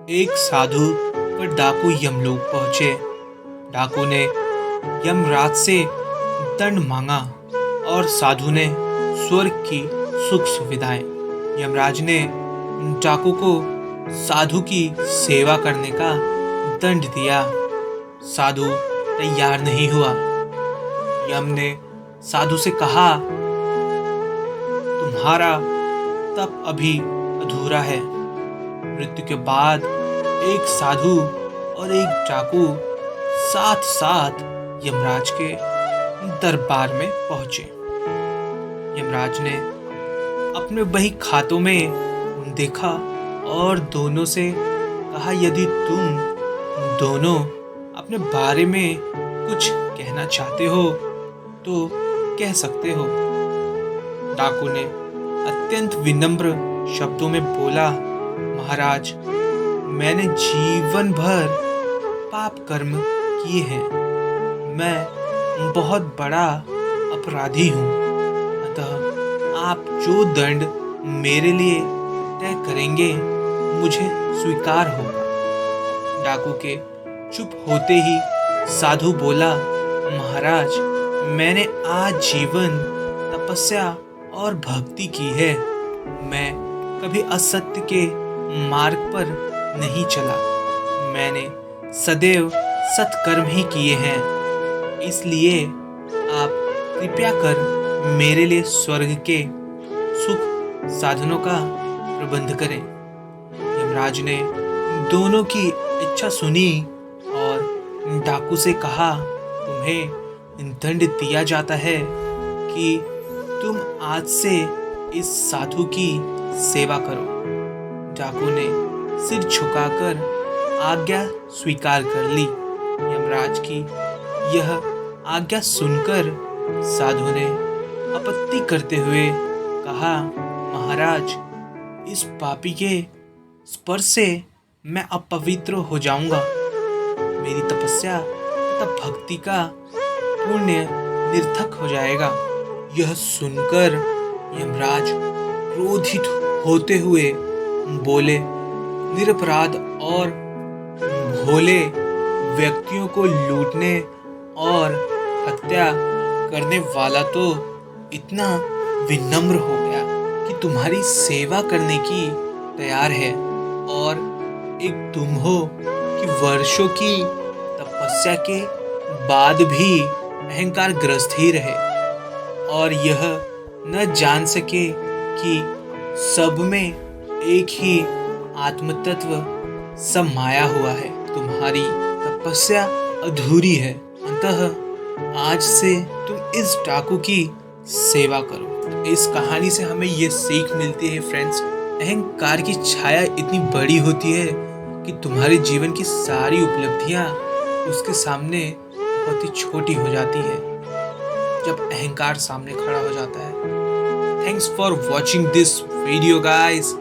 एक साधु व डाकू यमलोक पहुंचे। डाकू ने यमराज से दंड मांगा और साधु ने स्वर्ग की सुख सुविधाएं। यमराज ने डाकू को साधु की सेवा करने का दंड दिया। साधु तैयार नहीं हुआ। यम ने साधु से कहा, तुम्हारा तप अभी अधूरा है। मृत्यु के बाद एक साधु और एक डाकू साथ साथ यमराज के दरबार में पहुंचे। यमराज ने अपने बही खातों में देखा और दोनों से कहा, यदि तुम दोनों अपने बारे में कुछ कहना चाहते हो तो कह सकते हो। डाकू ने अत्यंत विनम्र शब्दों में बोला, महाराज, मैंने जीवन भर पाप कर्म किए हैं। मैं बहुत बड़ा अपराधी हूँ। अतः आप जो दंड मेरे लिए तय करेंगे मुझे स्वीकार होगा। डाकू के चुप होते ही साधु बोला, महाराज, मैंने आजीवन तपस्या और भक्ति की है। मैं कभी असत्य के मार्ग पर नहीं चला। मैंने सदैव सत्कर्म ही किए हैं। इसलिए आप कृपया कर मेरे लिए स्वर्ग के सुख साधनों का प्रबंध करें। यमराज ने दोनों की इच्छा सुनी और डाकू से कहा, तुम्हें दंड दिया जाता है कि तुम आज से इस साधु की सेवा करो। डाकू ने सिर झुकाकर आज्ञा स्वीकार कर ली। यमराज की यह आज्ञा सुनकर साधु ने आपत्ति करते हुए कहा, महाराज, इस पापी के स्पर्श से मैं अपवित्र हो जाऊंगा। मेरी तपस्या तथा भक्ति का पुण्य निरर्थक हो जाएगा। यह सुनकर यमराज क्रोधित होते हुए बोले, निरपराध और भोले व्यक्तियों को लूटने और हत्या करने वाला तो इतना विनम्र हो गया कि तुम्हारी सेवा करने की तैयार है, और एक तुम हो कि वर्षों की तपस्या के बाद भी अहंकार ग्रस्त ही रहे और यह न जान सके कि सब में एक ही आत्म तत्व समाया हुआ है। तुम्हारी तपस्या अधूरी है, अतः आज से तुम इस डाकू की सेवा करो। तो इस कहानी से हमें ये सीख मिलती है फ्रेंड्स, अहंकार की छाया इतनी बड़ी होती है कि तुम्हारे जीवन की सारी उपलब्धियां उसके सामने बहुत ही छोटी हो जाती है जब अहंकार सामने खड़ा हो जाता है। Thanks for watching this video guys.